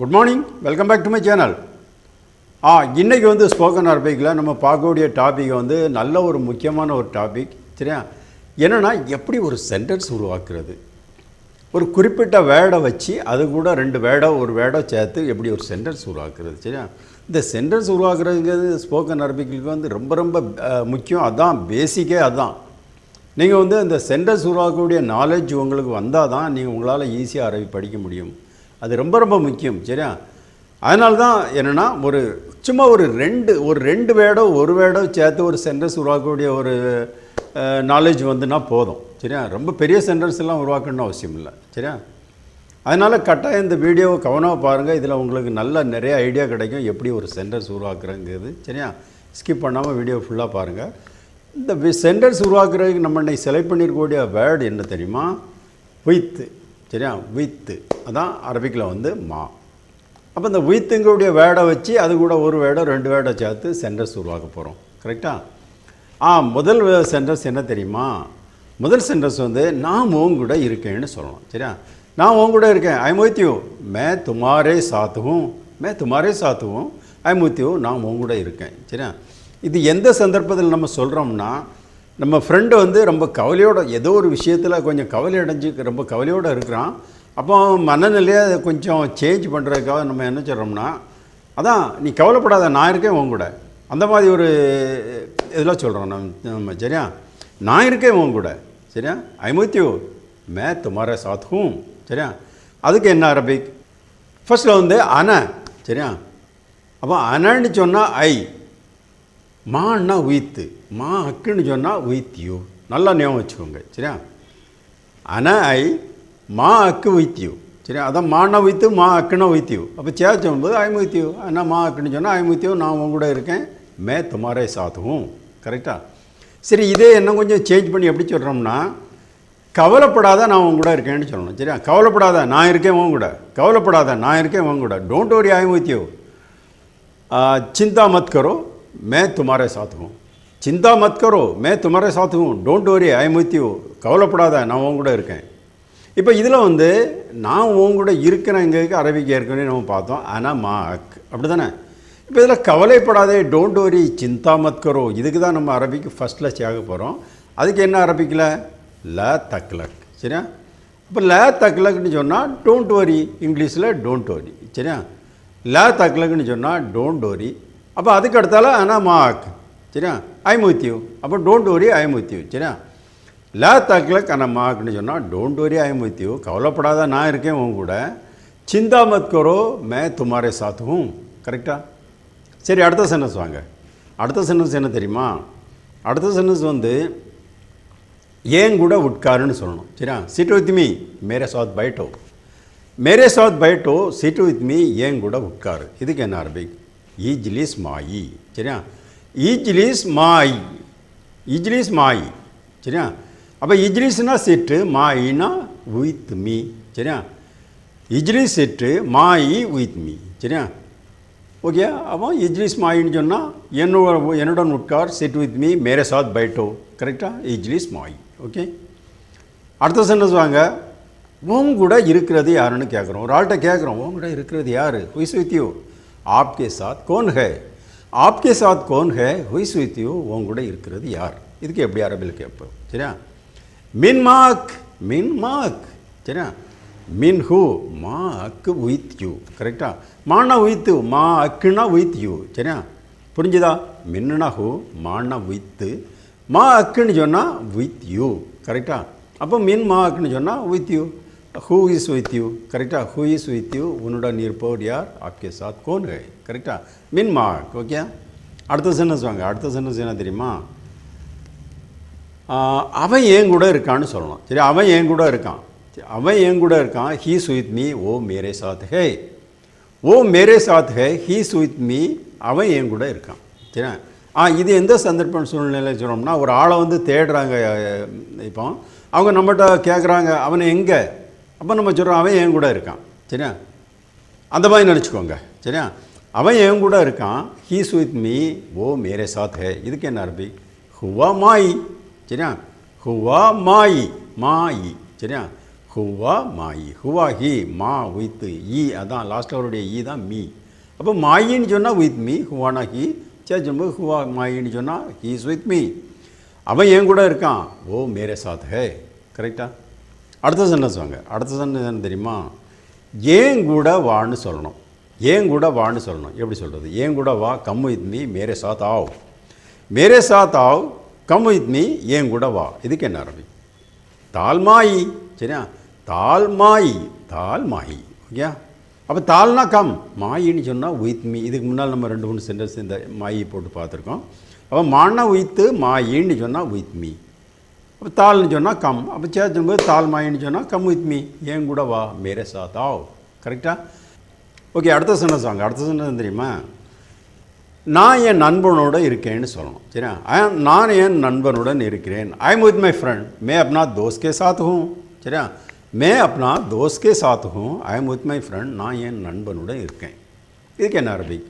Good morning, welcome back to my channel. இன்றைக்கி வந்து spoken அரபிக்கில் நம்ம பார்க்கக்கூடிய டாபிக் வந்து நல்ல ஒரு முக்கியமான ஒரு டாபிக். சரியா? என்னென்னா எப்படி ஒரு சென்டென்ஸ் உருவாக்குறது, ஒரு குறிப்பிட்ட வேர்டை வச்சு அது கூட ஒரு வேர்டை சேர்த்து எப்படி ஒரு சென்டென்ஸ் உருவாக்குறது. சரியா? இந்த சென்டென்ஸ் உருவாக்குறதுங்கிறது ஸ்போக்கன் அரபிக்கு வந்து ரொம்ப ரொம்ப முக்கியம். அதுதான் பேசிக்கே. அதுதான் நீங்கள் வந்து இந்த சென்டென்ஸ் உருவாக்கக்கூடிய நாலேஜ் உங்களுக்கு வந்தால் தான் நீங்கள் உங்களால் ஈஸியாக அரபி படிக்க முடியும். அது ரொம்ப ரொம்ப முக்கியம். சரியா? அதனால தான் என்னென்னா சும்மா ஒரு ரெண்டு வேர்டோ சேர்த்து ஒரு சென்டென்ஸ் உருவாக்கக்கூடிய ஒரு நாலேஜ் வந்துன்னா போதும். சரியா? ரொம்ப பெரிய சென்டென்ஸ் எல்லாம் உருவாக்கணும்னு அவசியம் இல்லை. சரியா? அதனால் கட்டாயம் இந்த வீடியோவை கவனமாக பாருங்கள். இதில் உங்களுக்கு நிறைய ஐடியா கிடைக்கும் எப்படி ஒரு சென்டென்ஸ் உருவாக்குறங்கிறது. சரியா? ஸ்கிப் பண்ணாமல் வீடியோ ஃபுல்லாக பாருங்கள். இந்த சென்டென்ஸ் உருவாக்குறதுக்கு நம்ம இன்னைக்கு செலக்ட் பண்ணியிருக்கக்கூடிய வேர்டு என்ன தெரியுமா? வித்து. சரியா? வித்து அதான் அரபிக்கில் வந்து மா. அப்போ இந்த வித்துங்களுடைய வேர்டை வச்சு அது கூட ஒரு வேர்டோ ரெண்டு வேர்டை சேர்த்து சென்டென்ஸ் உருவாக்க போகிறோம். கரெக்டாக? முதல் சென்டென்ஸ் என்ன தெரியுமா? முதல் சென்டென்ஸ் வந்து நான் உன் கூட இருக்கேன்னு சொல்லணும். சரியா? நான் உன் கூட இருக்கேன். I am with you. மே துமாரே சாத் ஹூம். I am with you. நான் உன் கூட இருக்கேன். சரியா? இது எந்த சந்தர்ப்பத்தில் நம்ம சொல்கிறோம்னா, நம்ம ஃப்ரெண்டு வந்து ரொம்ப கவலையோடு ஏதோ ஒரு விஷயத்தில் கொஞ்சம் கவலை அடைஞ்சு ரொம்ப கவலையோடு இருக்கிறான். அப்போ மனநிலையை கொஞ்சம் சேஞ்ச் பண்ணுறதுக்காக நம்ம என்ன சொல்கிறோம்னா, அதான் நீ கவலைப்படாத, நான் இருக்கேன் உன் கூட. அந்த மாதிரி ஒரு இதெல்லாம் சொல்கிறோம் நம்ம. சரியா? நான் இருக்கேன் உன் கூட. சரியா? I am with you. மே துமாரே சாத் ஹூம். சரியா? அதுக்கு என்ன அரபிக்? ஃபர்ஸ்ட்டில் வந்து அன. சரியா? அப்போ அனன்னு சொன்னால் ஐ, மான்னா உயித்து, மா அக்குன்னு சொன்னால் உயித் யூ. நல்லா ஞாபகம் வச்சுக்கோங்க. சரியா? அன ஐ, மா அக்கு உயித் யூ. சரியா? அதான் மானா உயித்து, மா அக்குன்னா உயித் யூ. அப்போ சொல்லும்போது ஐ எம் வித் யூ. ஆனால் மா அக்குன்னு சொன்னால் ஐ எம் வித் யூ, நான் உங்க கூட இருக்கேன். மே துமாரே சாத் ஹூம். கரெக்டாக? சரி, இதே என்ன கொஞ்சம் சேஞ்ச் பண்ணி எப்படி சொல்கிறோம்னா, கவலைப்படாத, நான் உங்க கூட இருக்கேன்னு சொல்லணும். சரியா? கவலைப்படாத, நான் இருக்கேன் உங்க கூட. கவலைப்படாத, நான் இருக்கேன் உங்க கூட. Don't worry, I am with you. चिंता मत करो, मैं तुम्हारे साथ हूँ. चिंता मत करो, मैं तुम्हारे साथ हूँ. Don't worry, I am with you. கவலைப்படாத, நான் உன் கூட இருக்கேன். இப்போ இதில் வந்து நான் உன் கூட இருக்கிறேங்கிறதுக்கு அரபிக்கு ஏற்கனவே நம்ம பார்த்தோம். ஆனால் மாக் அப்படி தானே? இப்போ இதில் கவலைப்படாதே, டோன்ட் வரி, சிந்தா மத் கரோ, இதுக்கு தான் நம்ம அரபிக்கு ஃபஸ்ட்டில் சேர்க்க போகிறோம். அதுக்கு என்ன அரபிக்கில்? ல தக்லக். சரியா? இப்போ ல தக்லக்னு சொன்னால் டோன்ட் வரி, இங்கிலீஷில் டோன்ட் வரி. சரியா? ல தக்லக்னு சொன்னால் டோன்ட் வரி. அப்போ அதுக்கு அடுத்தால ஆனால் மாக். சரியா? I am with you. அப்போ don't worry, I am with you. சரியா? ல தக்லக் ஆனால் மாக்னு சொன்னால் don't worry, I am with you. கவலைப்படாத, நான் இருக்கேன் உன் கூட. சிந்தா மத் கரோ, மே துமாரே சாத் ஹூம். கரெக்டாக? சரி, அடுத்த சென்டென்ஸ் வாங்க. அடுத்த சென்டென்ஸ் என்ன தெரியுமா? அடுத்த சென்டென்ஸ் வந்து ஏன் கூட உட்காருன்னு சொல்லணும். சரியா? சிட் வித் மீ, மேரே சாத் பைட்டோ. மேரே சாத் பைட்டோ, சிட் வித் மீ, ஏன் கூட உட்காரு. இதுக்கு என்ன அரபிக்? ஈஜ்லிஸ் மாயி. சரியா? ஈஜ்லிஸ் மாயி. ஈஜ்லிஸ் மாயி. சரியா? அப்போ இஜ்லிஸ்னா சிட்டு, மாயினா வித் மீ. சரியா? இஜ்லிஸ் சிட்டு, மாயி வித் மீ. சரியா? ஓகே. அப்போ இஜ்லிஸ் மாயின்னு சொன்னால் என்னுடன் உட்கார், சிட் வித் மீ, மேரே சாத் பைட்டோ. கரெக்டாக? இஜ்லிஸ் மாயி. ஓகே. அடுத்த சென்டென்ஸ் வாங்க. உன் கூட இருக்கிறது யாருன்னு கேட்குறோம். ஒரு ஆள்கிட்ட கேட்குறோம், உன் கூட இருக்கிறது யார்? Who's with you. ஆப்கே சாத் கோன் ஹே. ஆப்கே சாத் கோன் ஹே, ஹுயிஸ் வித் யூ. உன் கூட இருக்கிறது யார்? இதுக்கு எப்படி அரபியில் கேட்போம். சரியா? மின் மாக். மின் மாக். சரியா? மின் ஹூ, மா அக்கு வித் யூ. கரெக்டாக? மானா வித்து, மா அக்குன்னா வித் யூ. சரியா? புரிஞ்சுதா? மின்னுனா ஹூ, மானா வித்து, மா அக்குன்னு சொன்னால் வித் யூ. கரெக்டாக? அப்போ மின் மா அக்குன்னு சொன்னால் with you. Who is with you. கரெக்டாக? ஹூ இஸ் வித் யூ, உன்னுடன் இருப்பவர் யார்? ஆப்கே சாத் கோன் ஹே. கரெக்டாக? மின் மாக். ஓகே. அடுத்த சென்டென்ஸ் வாங்க. அடுத்த சென்டென்ஸ் என்ன தெரியுமா? அவன் ஏன் கூட இருக்கான்னு சொல்லணும். சரி? அவன் ஏன் கூட இருக்கான். அவன் ஏன் கூட இருக்கான். ஹீஸ் வித் மீ, ஓ மேரே சாத் ஹே. ஓ மேரே சாத் ஹே, ஹீஸ் வித் மீ, அவன் ஏன் கூட இருக்கான். சரி? இது எந்த சந்தர்ப்பம் சூழ்நிலையில் சொல்லணும்னா, ஒரு ஆளை வந்து தேடுறாங்க. இப்போ அவங்க நம்மகிட்ட கேட்குறாங்க, அவனை எங்கே? அப்போ நம்ம சொல்கிறோம், அவன் ஏன் கூட இருக்கான். சரியா? அந்த மாதிரி நினச்சிக்கோங்க. சரியா? அவன் ஏன் கூட இருக்கான். ஹீஸ் வித் மீ, ஓ மேரே சாத் ஹே. இதுக்கு என்ன அரபி? ஹுவா மாயி. சரியா? ஹுவா மாயி. மாயி. சரியா? ஹுவா மாயி, ஹுவா ஹி, மா வித் ஈ, அதான் லாஸ்ட்டில் அவருடைய ஈ தான் மீ. அப்போ மாயின்னு சொன்னால் வித் மீ, ஹுவானா ஹி, சொல்லும்போது ஹுவா மாயின்னு சொன்னால் ஹீ இஸ் வித் மீ, அவன் என் கூட இருக்கான், ஓ மேரே சாத் ஹே. கரெக்டாக? அடுத்த சென்டென்ஸ் வாங்க. அடுத்த சென்டென்ஸ் என்ன தெரியுமா? ஏன் கூட வான்னு சொல்லணும். ஏன் கூட வான்னு சொல்லணும். எப்படி சொல்கிறது? ஏன் கூட வா, கம் வித் மீ, மேரே சாத் ஆவ். மேரே சாத் ஆவ், கம் வித் மீ, ஏன் கூட வா. இதுக்கு என்ன அரபி? தால்மாயி. சரியா? தால்மாயி, தால்மாயி. ஓகே? அப்போ தால்னா கம், மாயின்னு சொன்னால் வித் மீ. இதுக்கு முன்னால் நம்ம 2-3 சென்டென்ஸ் இந்த மாயி போட்டு பார்த்துருக்கோம். அப்போ மானா வித்து, மாயின்னு சொன்னால் வித் மீ. அப்போ தால்னு சொன்னால் கம். அப்போ சேர்த்தும்போது தால் மாயின்னு சொன்னால் கம் வித் மீ, ஏன் கூட வா, மேரே சாத் ஆவ். கரெக்டாக? ஓகே, அடுத்த சென்டென்ஸ் வாங்க. அடுத்த சென்டென்ஸ் தெரியுமா? நான் என் நண்பனோடு இருக்கேன்னு சொல்லணும். சரியா? நான் என் நண்பனுடன் இருக்கிறேன். I am with my friend, மே அப்னா தோஸ்த் கே சாத் ஹூம். சரியா? மே அப்னா தோஸ்த் கே சாத் ஹூம், I am with my friend, நான் என் நண்பனுடன் இருக்கேன். இதுக்கு என்ன அரபிக்?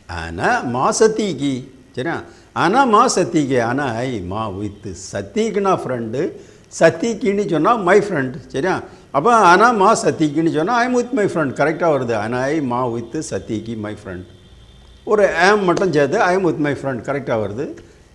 ஆனா மா சத்திகி. சரியா? ஆனா மா சத்திகே, ஆனா ஐ மா வித் சத்திக்குனா ஃப்ரெண்டு, சத்திக்கின்னு சொன்னால் மை ஃப்ரெண்ட். சரியா? அப்போ ஆனா மா சத்திக்கின்னு சொன்னால் ஐ எம் வித் மை ஃப்ரெண்ட். கரெக்டாக வருது. ஆனா ஐ மா வித் சத்திகி மை ஃப்ரெண்ட். ஒரு ஆம் மட்டும் சேர்த்து ஐ எம் வித் மை ஃப்ரெண்ட். கரெக்டாக வருது.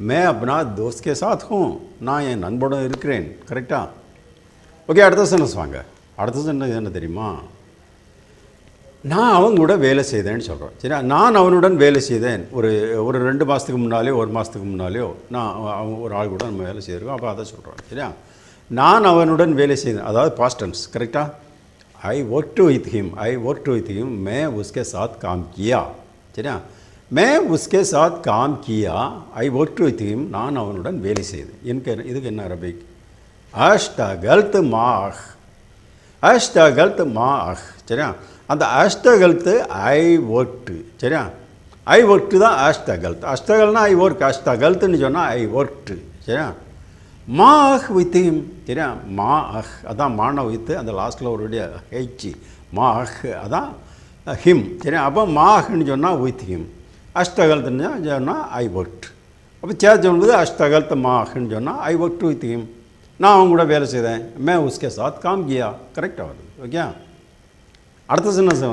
மே அப்னா தோஸ்த் கே சாத் ஹூம், நான் என் நண்பனுடன் இருக்கிறேன். கரெக்டாக? ஓகே, அடுத்த சென்டென்ஸ் வாங்க. அடுத்த சென்டென்ஸ் என்ன தெரியுமா? நான் அவன் கூட வேலை செய்தேன்னு சொல்கிறேன். சரியா? நான் அவனுடன் வேலை செய்தேன். ஒரு 2 மாதத்துக்கு முன்னாலேயோ 1 மாதத்துக்கு முன்னாலேயோ நான் ஒரு ஆள் கூட நம்ம வேலை செய்திருக்கோம். அப்போ அதை சொல்கிறோம். சரியா? நான் அவனுடன் வேலை செய்தேன், அதாவது பாஸ்ட் டென்ஸ். கரெக்டாக? I worked with him, I worked with him, மே உஸ்கே சாத் காம் கியா. சரியா? மே உஸ்கே சாத் காம் கியா, ஐ ஒர்க்டு வித் ஹிம், நான் அவனுடன் வேலை செய்தேன். எனக்கு இதுக்கு என்ன அரபிக்? அஷ்டகல்த் மாஹ், அஷ்டகல்த் மாஹ். சரியா? அந்த அஷ்டகல்த்து ஐ ஒர்க்டு. சரியா? ஐ ஒர்க்டு தான் அஷ்டகல்த். அஷ்டகல்னா ஐ ஒர்க், அஷ்டகல்த்துன்னு சொன்னால் ஐ ஒர்க்டு. சரியா? மாஹ் வித் ஹிம். சரியா? மாஹ் அதான் மான வித்து அந்த லாஸ்ட்டில் ஒருடைய ஹெச், மாஹ் அதான் ஹிம். சரியா? அப்போ மாஹ்னு சொன்னால் வித் ஹிம், அஷ்டகல்த்துன்னு சொன்னால் ஐ ஒர்க்டு. அப்போ சேர்த்து சொல்லும்போது அஷ்டகல்த் மாஹ்னு சொன்னால் ஐ ஒர்க்டு வித் ஹிம், நான் அவங்க கூட வேலை செய்தேன். மே உஸ்கே சாத் காம் கியா. கரெக்டாக வருது. ஓகே? அடுத்த சென்டென்ஸ்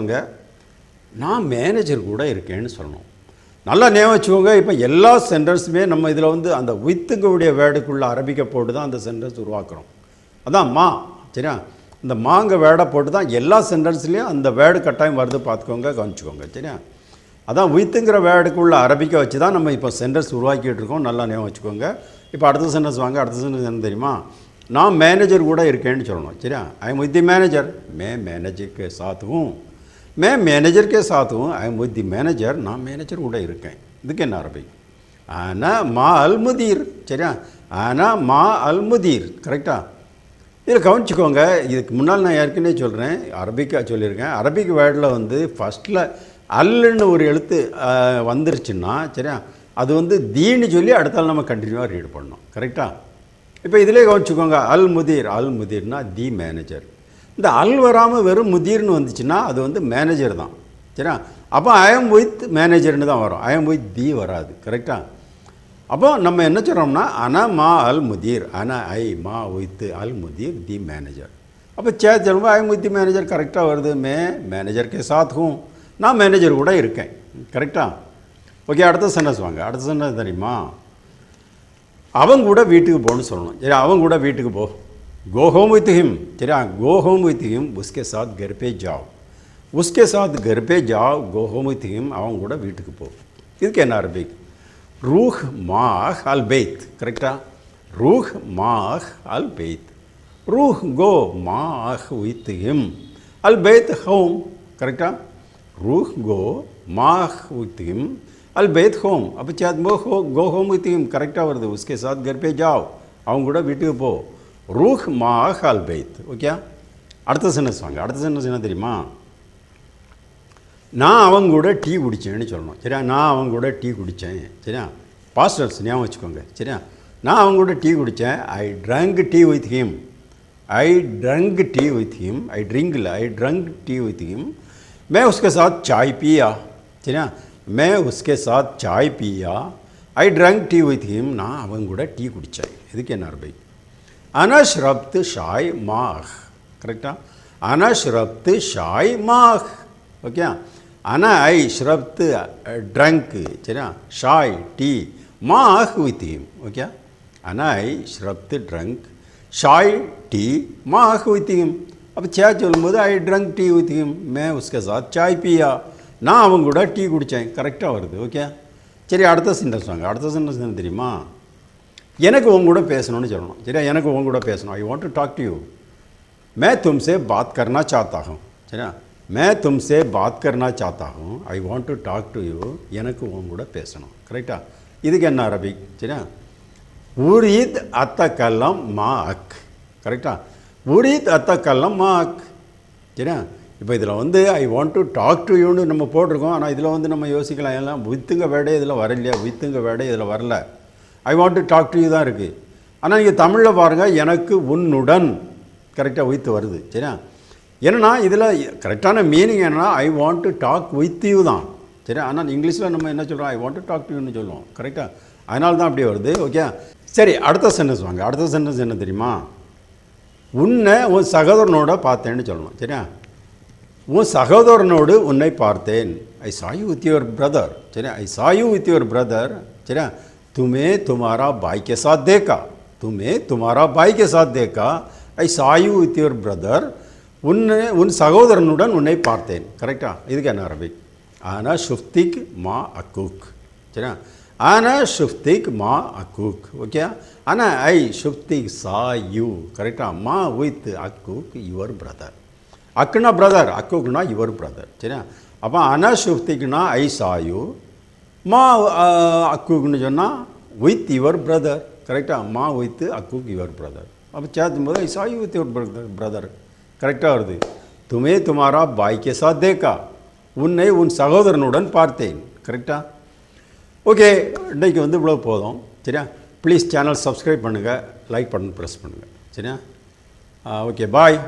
நான் மேனேஜர் கூட இருக்கேன்னு சொல்லணும். நல்லா ஞாபகம் வச்சுக்கோங்க. இப்போ எல்லா சென்டென்ஸுமே நம்ம இதில் அந்த வித்துக்குடைய வேர்டுக்குள்ளே அரபிக்க போட்டு தான் அந்த சென்டென்ஸ் உருவாக்குறோம். அதான் மா. சரியா? இந்த மாங்க வேர்டை போட்டு தான் எல்லா சென்டென்ஸ்லேயும் அந்த வேர்டு கட்டாயம் வருது. பார்த்துக்கோங்க, கவனிச்சுக்கோங்க. சரியா? அதான் வித்துங்கிற வேர்டுக்குள்ளே அரபிக்க வச்சு தான் நம்ம இப்போ சென்டென்ஸ் உருவாக்கிட்டு இருக்கோம். நல்லா ஞாபகம் வச்சுக்கோங்க. இப்போ அடுத்த சென்டென்ஸ் வாங்க. அடுத்த சென்டென்ஸ் என்ன தெரியுமா? நான் மேனேஜர் கூட இருக்கேன்னு சொல்லணும். சரியா? I am with the manager, மே மேனேஜர் கே சாத் ஹூம், மே மேனேஜர் கே சாத் ஹூம், I am with the manager, நான் மேனேஜர் கூட இருக்கேன். இதுக்கு என்ன அரபி? ஆனா மா அல் முதீர். சரியா? ஆனா மா அல் முதீர். கரெக்டாக? இதில் கவனிச்சுக்கோங்க. இதுக்கு முன்னால் நான் ஏற்கனவே சொல்கிறேன், அரபிக்காக சொல்லியிருக்கேன். அரபிக் வேர்டில் ஃபஸ்ட்டில் அல்லுன்னு ஒரு எழுத்து வந்துருச்சுன்னா, சரியா, அது தீன்னு சொல்லி அடுத்தால் நம்ம கண்டினியூவாக ரீட் பண்ணணும். கரெக்டாக? இப்போ இதிலே கவனிச்சுக்கோங்க. அல் முதீர், அல் முதீர்னா தி மேனேஜர். இந்த அல் வராமல் வெறும் முதீர்னு வந்துச்சுன்னா அது மேனேஜர் தான். சரியா? அப்போ ஐ எம் வித் மேனேஜர்னு தான் வரும். ஐ எம் வித் தி வராது. கரெக்டாக? அப்போ நம்ம என்ன சொல்கிறோம்னா அனா மா அல் முதீர், அனா ஐ மா வித் அல் முதீர் தி மேனேஜர். அப்போ சொல்லும்போது ஐ எம் வித் தி மேனேஜர் கரெக்டாக வருது. மே மேனேஜர் கே சாத் ஹூம், நான் மேனேஜர் கூட இருக்கேன். கரெக்டாக? ஓகே, அடுத்த சென்டென்ஸ் வாங்க. அடுத்த சென்டென்ஸ் தெரியுமா? அவங்க கூட வீட்டுக்கு போகணும்னு சொல்லணும். சரி, அவங்க கூட வீட்டுக்கு போ. Go home with him. சரியா? கோ ஹோம் வித் ஹிம், உஸ்கே சாத் கர் பே ஜாவ், உஸ்கே சாத் கர் பே ஜாவ், கோ ஹோம் வித் ஹிம், அவங்க கூட வீட்டுக்கு போ. இதுக்கு என்ன அரபிக்? ரூஹ் மாஹ் அல் பெய்த். கரெக்டாக? ரூஹ் மாஹ் அல் பெய்த். ரூஹ் கோ மாஹ் வித் ஹிம், அல் பெய்த் ஹோம். கரெக்டாக? ரூஹ் கோ மாஹ் வித் ஹிம், அல் பெய்த் ஹோம். அப்போ கோ ஹோம் வித் ஹிம் கரெக்டாக வருது. உஸ்கே சாத் கர் பே ஜாவ், அவங்க கூட வீட்டுக்கு போ. ரூஹ் மாஹ் அல் பெய்த். ஓகே? அடுத்த சென்டென்ஸ் வாங்க. அடுத்த சென்டென்ஸ் என்ன தெரியுமா? நான் அவங்க கூட டீ குடித்தேன்னு சொல்லணும். சரியா? நான் அவங்க கூட டீ குடித்தேன். சரியா? பாஸ்ட் டென்ஸ் ஞாபகம் வச்சுக்கோங்க. சரியா? நான் அவங்க கூட டீ குடித்தேன். I drunk tea with him, I drunk tea with him, I drink இல்லை, I drunk tea with him, मैं उसके साथ चाय पिया. சரியா? मैं उसके साथ चाय पिया, ஐ ட்ரங்க் டீ வித் ஹிம், நான் அவங்க கூட டீ குடித்தேன். இதுக்கு என்ன அரபி? அனா ஷ்ரப்து ஷாய் மாஹ். கரெக்டாக? அனா ஷ்ரப்து ஷாய் மாஹ். ஓகே, அனா ஐ ஷ்ரப்து ட்ரங்க்கு. சரியா? ஷாய் டீ, மாஹ் வித் ஹிம். ஓகே, அனா ஐ ஷ்ரப்து ட்ரங்க், ஷாய் டீ, மாஹ் வித் ஹிம். அப்போ சாய் சொல்லும்போது ஐ ட்ரங்க் டீ வித் ஹிம், மே உஸ்கே சாத் சாய் பியா, நான் அவங்க கூட டீ குடித்தேன். கரெக்டாக வருது. ஓகே, சரி, அடுத்த சென்டென்ஸ் வாங்க. அடுத்த சென்டென்ஸ் என்ன தெரியுமா? எனக்கு உங்க கூட பேசணும்னு சொல்லணும். சரியா? எனக்கு உங்க கூட பேசணும். I want to talk to you, मैं तुमसे बात करना चाहता हूँ. சரியா? मैं तुमसे बात करना चाहता हूँ, I want to talk to you, எனக்கு உங்க கூட பேசணும். கரெக்டா? இதுக்கு என்ன அரபிக்? சரியா? உரீத் அத்தகல்லம் மாஅக். கரெக்டா? உரீத் அத்தகல்லம் மாஅக். சரியா? இப்போ இதில் வந்து I want to talk to யூன்னு நம்ம போட்டிருக்கோம். ஆனால் இதில் வந்து நம்ம யோசிக்கலாம், எல்லாம் வித்துங்க வேடே இதில் வரலையா, வித்துங்க வேடே இதில் வரல, I want to talk to you தான் இருக்குது. ஆனால் நீங்கள் தமிழில் பாருங்கள், எனக்கு உன்னுடன் கரெக்டாக வித்து வருது. சரியா? ஏன்னா இதில் கரெக்டான மீனிங் என்னன்னா I want to talk with you தான். சரியா? ஆனால் இங்கிலீஷில் நம்ம என்ன சொல்கிறோம், I want to talk to யூன்னு சொல்லுவோம். கரெக்டாக? அதனால தான் அப்படியே வருது. ஓகே, சரி, அடுத்த சென்டென்ஸ் வாங்க. அடுத்த சென்டென்ஸ் என்ன தெரியுமா? உன்னை உன் சகோதரனோட பார்த்தேன்னு சொல்லணும். சரியா? உன் சகோதரனோடு உன்னை பார்த்தேன், ஐ saw you with your brother. சரியா? ஐ saw you with your brother. சரியா? तुम्हें तुम्हारा भाई के साथ देखा, तुम्हें तुम्हारा भाई के साथ देखा, ஐ saw you with your brother, உன் சகோதரனுடன் உன்னை பார்த்தேன். கரெக்டாக? இதுக்கு என்ன அரபிக்? ஆனா ஷுஃப்திக் மா அக்கூக். சரியா? ஆனா ஷுஃப்திக் மா அக்கூக். ஓகே, ஆனா ஐ ஷுஃப்திக் சா யூ. கரெக்டாக? மா வித் அக்கூக் யுவர் பிரதர். அக்குனா பிரதர், அக்கூக்னா யுவர் பிரதர். சரியா? அப்போ ஆனா ஷுஃப்திக்னா ஐ சா யூ, மா அக்கூக்னு சொன்னால் வித் யுவர் பிரதர். கரெக்டாக? மா வித் அக்கூக் யுவர் பிரதர். அப்போ சேர்த்தும் போது ஐ saw you with your brother. கரெக்டாக வருது. துமே துமாரா பாய்க்கே சாத் தேக்கா, உன்னை உன் சகோதரனுடன் பார்த்தேன். கரெக்டாக? ஓகே, இன்றைக்கு வந்து இவ்வளோ போதும். சரியா? ப்ளீஸ் சேனல் சப்ஸ்கிரைப் பண்ணுங்கள், லைக் பட்டன் ப்ரெஸ் பண்ணுங்கள். சரியா? ஓகே, பாய்.